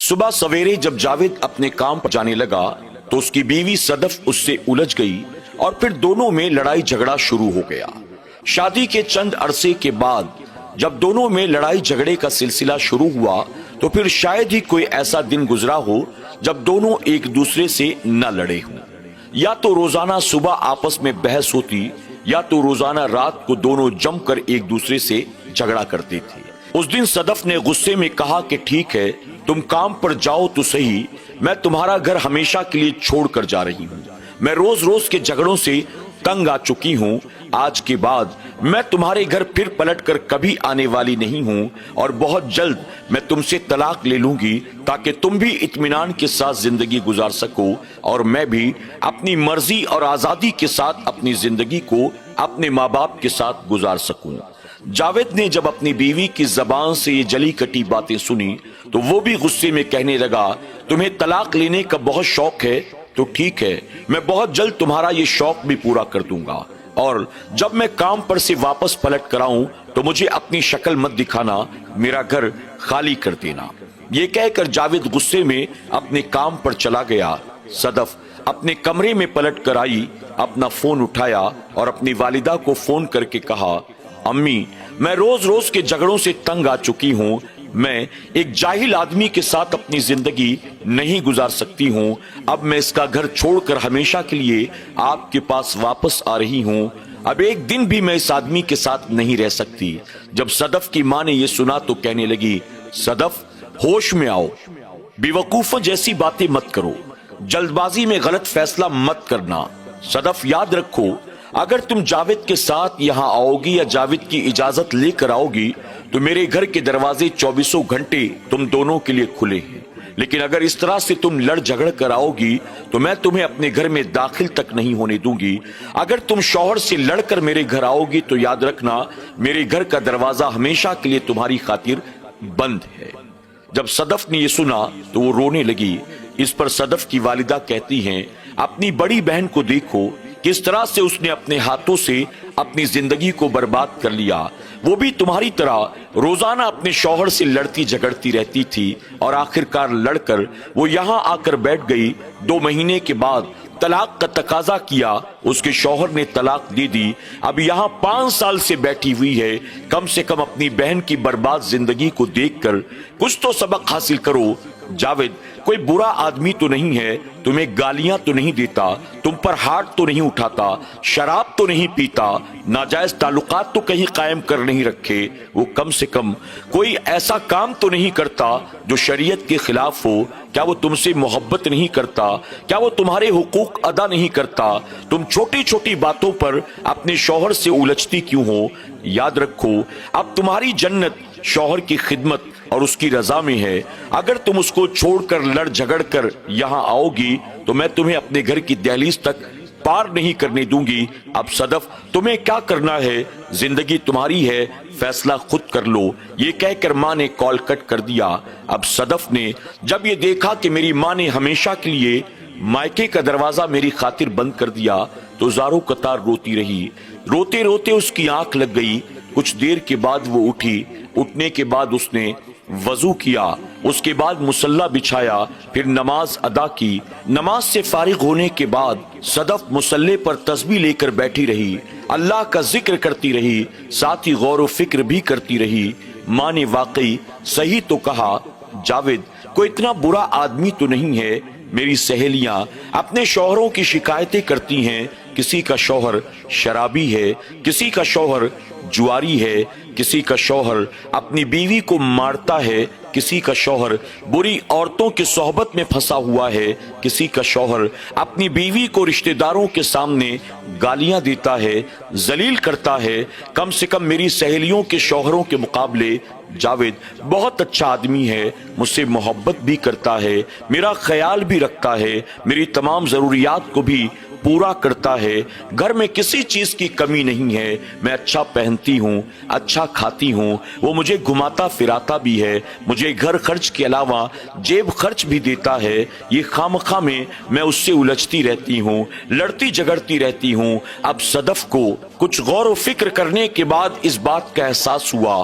صبح سویرے جب جاوید اپنے کام پر جانے لگا تو اس کی بیوی صدف اس سے الجھ گئی اور پھر دونوں میں لڑائی جھگڑا شروع ہو گیا۔ شادی کے چند عرصے کے بعد جب دونوں میں لڑائی جھگڑے کا سلسلہ شروع ہوا تو پھر شاید ہی کوئی ایسا دن گزرا ہو جب دونوں ایک دوسرے سے نہ لڑے ہوں۔ یا تو روزانہ صبح آپس میں بحث ہوتی یا تو روزانہ رات کو دونوں جم کر ایک دوسرے سے جھگڑا کرتے تھے۔ اس دن صدف نے غصے میں کہا کہ ٹھیک ہے، تم کام پر جاؤ تو صحیح، میں تمہارا گھر ہمیشہ کے لیے چھوڑ کر جا رہی ہوں۔ میں روز روز کے جھگڑوں سے تنگ آ چکی ہوں۔ آج کے بعد میں تمہارے گھر پھر پلٹ کر کبھی آنے والی نہیں ہوں اور بہت جلد میں تم سے طلاق لے لوں گی تاکہ تم بھی اطمینان کے ساتھ زندگی گزار سکو اور میں بھی اپنی مرضی اور آزادی کے ساتھ اپنی زندگی کو اپنے ماں باپ کے ساتھ گزار سکوں۔ جاوید نے جب اپنی بیوی کی زبان سے یہ جلی کٹی باتیں سنی تو وہ بھی غصے میں کہنے لگا، تمہیں طلاق لینے کا بہت شوق ہے تو ٹھیک ہے، میں بہت جلد تمہارا یہ شوق بھی پورا کر دوں گا، اور جب میں کام پر سے واپس پلٹ کر آؤں تو مجھے اپنی شکل مت دکھانا، میرا گھر خالی کر دینا۔ یہ کہہ کر جاوید غصے میں اپنے کام پر چلا گیا۔ صدف اپنے کمرے میں پلٹ کر آئی، اپنا فون اٹھایا اور اپنی والدہ کو فون کر کے کہا، امی، میں روز روز کے جھگڑوں سے تنگ آ چکی ہوں، میں ایک جاہل آدمی کے ساتھ اپنی زندگی نہیں گزار سکتی ہوں، اب میں اس کا گھر چھوڑ کر ہمیشہ کے لیے آپ کے پاس واپس آ رہی ہوں، اب ایک دن بھی میں اس آدمی کے ساتھ نہیں رہ سکتی۔ جب صدف کی ماں نے یہ سنا تو کہنے لگی، صدف، ہوش میں آؤ، بے وقوفوں جیسی باتیں مت کرو، جلد بازی میں غلط فیصلہ مت کرنا۔ صدف، یاد رکھو، اگر تم جاوید کے ساتھ یہاں آؤ گی یا جاوید کی اجازت لے کر آؤ گی تو میرے گھر کے دروازے 24 گھنٹے تم دونوں کے لیے کھلے ہیں، لیکن اگر اس طرح سے تم لڑ جھگڑ کر آؤ گی تو میں تمہیں اپنے گھر میں داخل تک نہیں ہونے دوں گی۔ اگر تم شوہر سے لڑ کر میرے گھر آؤ گی تو یاد رکھنا، میرے گھر کا دروازہ ہمیشہ کے لیے تمہاری خاطر بند ہے۔ جب صدف نے یہ سنا تو وہ رونے لگی۔ اس پر صدف کی والدہ کہتی ہیں، اپنی بڑی بہن کو دیکھو، کس طرح سے اس نے اپنے ہاتھوں سے اپنی زندگی کو برباد کر لیا، وہ بھی تمہاری طرح روزانہ اپنے شوہر سے لڑتی جھگڑتی رہتی تھی اور آخرکار لڑ کر وہ یہاں آ کر بیٹھ گئی۔ 2 مہینے کے بعد طلاق کا تقاضا کیا، اس کے شوہر نے طلاق دے دی، اب یہاں 5 سال سے بیٹھی ہوئی ہے۔ کم سے کم اپنی بہن کی برباد زندگی کو دیکھ کر کچھ تو سبق حاصل کرو۔ جاوید کوئی برا آدمی تو نہیں ہے، تمہیں گالیاں تو نہیں دیتا، تم پر ہاتھ تو نہیں اٹھاتا، شراب تو نہیں پیتا، ناجائز تعلقات تو کہیں قائم کر نہیں رکھے، وہ کم سے کم کوئی ایسا کام تو نہیں کرتا جو شریعت کے خلاف ہو۔ کیا وہ تم سے محبت نہیں کرتا؟ کیا وہ تمہارے حقوق ادا نہیں کرتا؟ تم چھوٹی چھوٹی باتوں پر اپنے شوہر سے الجھتی کیوں ہو؟ یاد رکھو، اب تمہاری جنت شوہر کی خدمت اور اس کی رضا میں ہے۔ اگر تم اس کو چھوڑ کر لڑ جھگڑ کر یہاں آؤ گی تو میں تمہیں اپنے گھر کی دہلیز تک پار نہیں کرنے دوں گی۔ اب صدف، تمہیں کیا کرنا ہے، زندگی تمہاری ہے، فیصلہ خود کر لو۔ یہ کہہ کر ماں نے کال کٹ کر دیا۔ اب صدف نے جب یہ دیکھا کہ میری ماں نے ہمیشہ کے لیے مائکے کا دروازہ میری خاطر بند کر دیا تو زاروں قطار روتی رہی۔ روتے روتے اس کی آنکھ لگ گئی۔ کچھ دیر کے بعد وہ اٹھی۔ اٹھنے کے بعد اس نے وضو کیا، اس کے بعد مصلی بچھایا، پھر نماز ادا کی۔ نماز سے فارغ ہونے کے بعد صدف مصلی پر تسبیح لے کر بیٹھی رہی، اللہ کا ذکر کرتی رہی، ساتھ ہی غور و فکر بھی کرتی رہی۔ ماں نے واقعی صحیح تو کہا، جاوید کوئی اتنا برا آدمی تو نہیں ہے۔ میری سہیلیاں اپنے شوہروں کی شکایتیں کرتی ہیں، کسی کا شوہر شرابی ہے، کسی کا شوہر جواری ہے، کسی کا شوہر اپنی بیوی کو مارتا ہے، کسی کا شوہر بری عورتوں کی صحبت میں پھنسا ہوا ہے، کسی کا شوہر اپنی بیوی کو رشتہ داروں کے سامنے گالیاں دیتا ہے، ذلیل کرتا ہے۔ کم سے کم میری سہیلیوں کے شوہروں کے مقابلے جاوید بہت اچھا آدمی ہے، مجھ سے محبت بھی کرتا ہے، میرا خیال بھی رکھتا ہے، میری تمام ضروریات کو بھی پورا کرتا ہے، گھر میں کسی چیز کی کمی نہیں ہے، میں اچھا پہنتی ہوں، اچھا کھاتی ہوں، وہ مجھے گھماتا پھراتا بھی ہے، مجھے گھر خرچ کے علاوہ جیب خرچ بھی دیتا ہے۔ یہ خامخواہ میں اس سے الجھتی رہتی ہوں، لڑتی جھگڑتی رہتی ہوں۔ اب صدف کو کچھ غور و فکر کرنے کے بعد اس بات کا احساس ہوا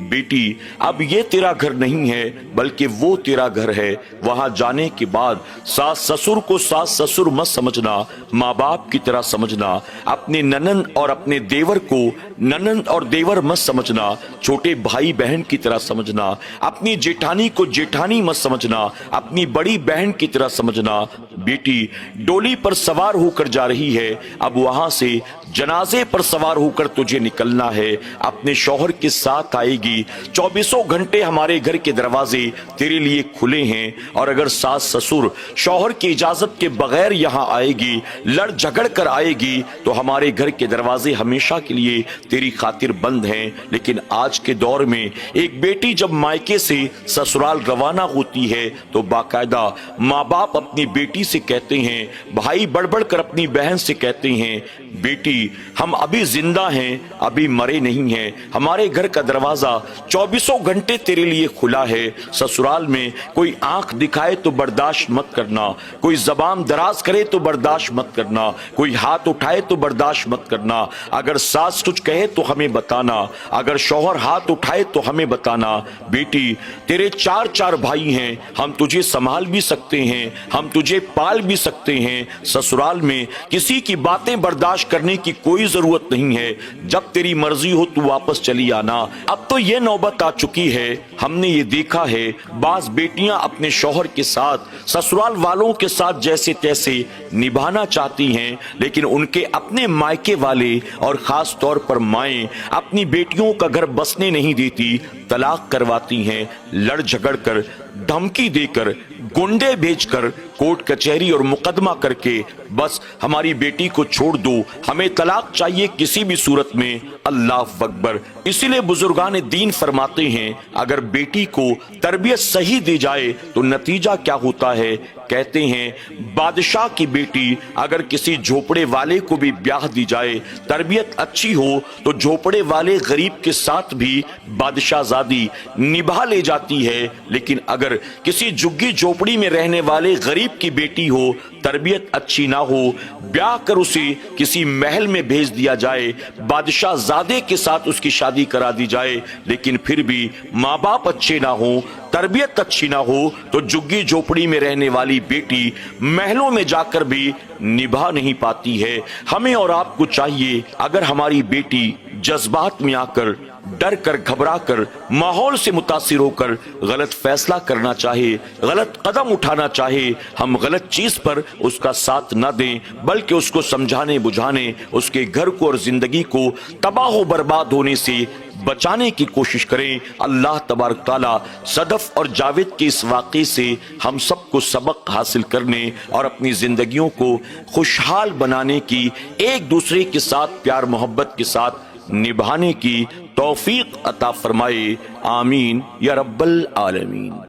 بیٹی اب یہ تیرا گھر نہیں ہے بلکہ وہ تیرا گھر ہے، وہاں جانے کے بعد ساس سسر کو ساس سسر مت سمجھنا، ماں باپ کی طرح سمجھنا، اپنے ننند اور اپنے دیور کو ننند اور دیور مت سمجھنا، چھوٹے بھائی بہن کی طرح سمجھنا، اپنی جیٹھانی کو جیٹھانی مت سمجھنا، اپنی بڑی بہن کی طرح سمجھنا۔ بیٹی ڈولی پر سوار ہو کر جا رہی ہے، اب وہاں سے جنازے پر سوار ہو کر تجھے نکلنا ہے، اپنے شوہر کے ساتھ آئے گی۔ 24 گھنٹے ہمارے گھر کے دروازے تیرے لیے کھلے ہیں، اور اگر ساس سسر شوہر کی اجازت کے بغیر یہاں آئے گی، لڑ جھگڑ کر آئے گی، تو ہمارے گھر کے دروازے ہمیشہ کے لیے تیری خاطر بند ہیں۔ لیکن آج کے دور میں ایک بیٹی جب مائکے سے سسرال روانہ ہوتی ہے تو باقاعدہ ماں باپ اپنی بیٹی سے کہتے ہیں، بھائی بڑھ بڑھ کر اپنی بہن سے کہتے ہیں، بیٹی ہم ابھی زندہ ہیں، ابھی مرے نہیں ہیں، ہمارے گھر کا دروازہ 24 گھنٹے تیرے لیے کھلا ہے۔ سسرال میں کوئی آنکھ دکھائے تو برداشت مت کرنا، کوئی زبان دراز کرے تو برداشت مت کرنا، کوئی ہاتھ اٹھائے تو برداشت مت کرنا۔ اگر ساس کچھ کہے تو ہمیں بتانا، اگر شوہر ہاتھ اٹھائے تو ہمیں بتانا۔ بیٹی تیرے چار بھائی ہیں، ہم تجھے سنبھال بھی سکتے ہیں، ہم تجھے پال بھی سکتے ہیں۔ سسرال میں کسی کی باتیں برداشت کرنے کی کوئی ضرورت نہیں ہے، جب تیری مرضی ہو تو واپس چلی آنا۔ اب تو یہ نوبت آ چکی ہے، ہم نے یہ دیکھا ہے بعض بیٹیاں اپنے شوہر کے ساتھ سسرال والوں کے ساتھ جیسے تیسے نبھانا چاہتی ہیں، لیکن ان کے اپنے مائکے والے اور خاص طور پر مائیں اپنی بیٹیوں کا گھر بسنے نہیں دیتی، طلاق کرواتی ہیں، لڑ جھگڑ کر، دھمکی دے کر، گنڈے بھیج کر، کورٹ کچہری اور مقدمہ کر کے بس ہماری بیٹی کو چھوڑ دو، ہمیں طلاق چاہیے کسی بھی صورت میں۔ اللہ اکبر۔ اسی لیے بزرگان دین فرماتے ہیں اگر بیٹی کو تربیت صحیح دی جائے تو نتیجہ کیا ہوتا ہے؟ کہتے ہیں بادشاہ کی بیٹی اگر کسی جھوپڑے والے کو بھی بیاہ دی جائے، تربیت اچھی ہو تو جھوپڑے والے غریب کے ساتھ بھی بادشاہ زادی نبھا لے جاتی ہے، لیکن اگر کسی جھگی جھوپڑی میں رہنے والے غریب کی بیٹی ہو، تربیت اچھی نہ ہو، بیاہ کر اسے کسی محل میں بھیج دیا جائے، بادشاہ زادے کے ساتھ اس کی شادی کرا دی جائے، لیکن پھر بھی ماں باپ اچھے نہ ہوں، تربیت اچھی نہ ہو، تو جھگی جھوپڑی میں رہنے والی بیٹی محلوں میں جا کر بھی نبھا نہیں پاتی ہے۔ ہمیں اور آپ کو چاہیے اگر ہماری بیٹی جذبات میں آ کر، ڈر کر، گھبرا کر، ماحول سے متاثر ہو کر غلط فیصلہ کرنا چاہے، غلط قدم اٹھانا چاہے، ہم غلط چیز پر اس کا ساتھ نہ دیں، بلکہ اس کو سمجھانے بجھانے، اس کے گھر کو اور زندگی کو تباہ و برباد ہونے سے بچانے کی کوشش کریں۔ اللہ تبارک تعالیٰ صدف اور جاوید کے اس واقعے سے ہم سب کو سبق حاصل کرنے اور اپنی زندگیوں کو خوشحال بنانے کی، ایک دوسرے کے ساتھ پیار محبت کے ساتھ نبھانے کی توفیق عطا فرمائے۔ آمین یا رب العالمین۔